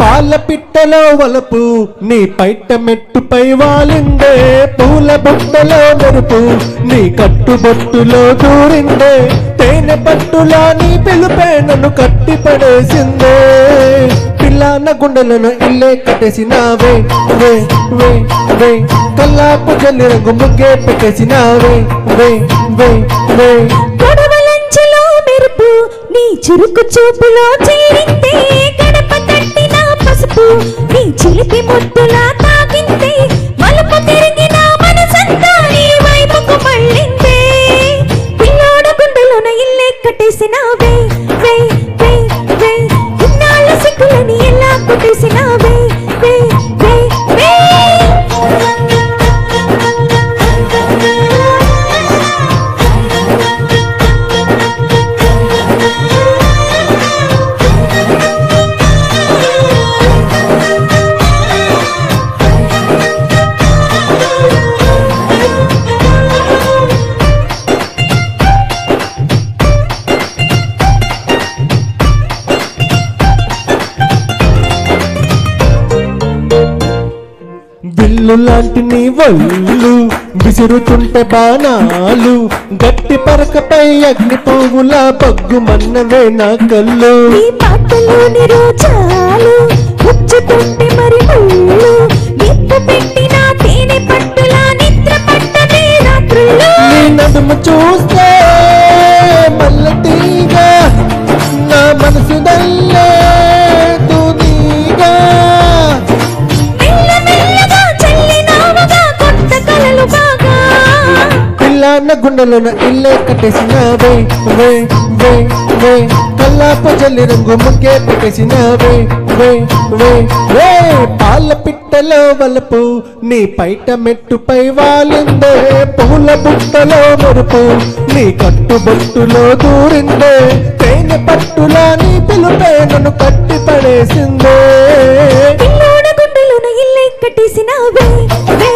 పాల పిట్టలో వలపు నీ పైట మెట్టుపై వాలిందే, పూల బుట్టలో మెరుపు నీ కట్టుబొట్టులో దూరిందే, తేనె పట్టులా నీ పిలుపే నన్ను కట్టి పడేసిందే, పిల్లాన గుండెలను ఇల్లే కట్టేసినావే వే వే వే, కల్లాపు జల్లి రంగు ముగ్గే పెట్టేసినావే వే వే వే, గొడవలంచులో మెరుపు నీ చురుకు చూపులో చేరిందే, గడప తట్టిన పసుపు నీ చిలిపి ముద్దులా తాకిందే, మలుపు తిరిగిన మనసంతా నీ వైపుకు మళ్ళిందే, పిల్లోడ గుండెలోన ఇల్లే కట్టేసినావే వే వే వే, ఇన్నాళ్ళ సిగ్గులని ఎలా కొట్టేసినావే వే వే వే. బిల్లు లాంటి నీ వల్లు విసురుతుంటే బాణాలు, గట్టి పరకపై అగ్ని పువ్వులా పగ్గుమన్నవే నా కళ్ళు, నీ మాటలోని రోజాలు గుచ్చుతుంటే మరి ముళ్ళు, నిప్పు పెట్టిన తేనె పట్టులా నిద్ర పట్టదే రాత్రుల్లో, నీ నడుము చూస్తే మల్లెటీగా నా మనసు దల్లే తునీగా, మెల్లమెల్లగా చల్లినావుగా కొత్త కలలు బాగా, పిల్లాన్న గుండెలను ఇల్లే కట్టేసినావే వే వే వే, కల్లాపు జల్లి రంగు ముగ్గే పెట్టేసినావే వే వే వే, పాల పిట్టలో వలపు నీ పైట మెట్టుపై వాలిందే, పూల బుట్టలో మెరుపు నీ కట్టుబొట్టులో దూరిందే, తేనె పట్టులా నీ పిలుపే నన్ను కట్టి పడేసిందే, పిల్లోడ గుండెలోన ఇల్లే కట్టేసినావే వే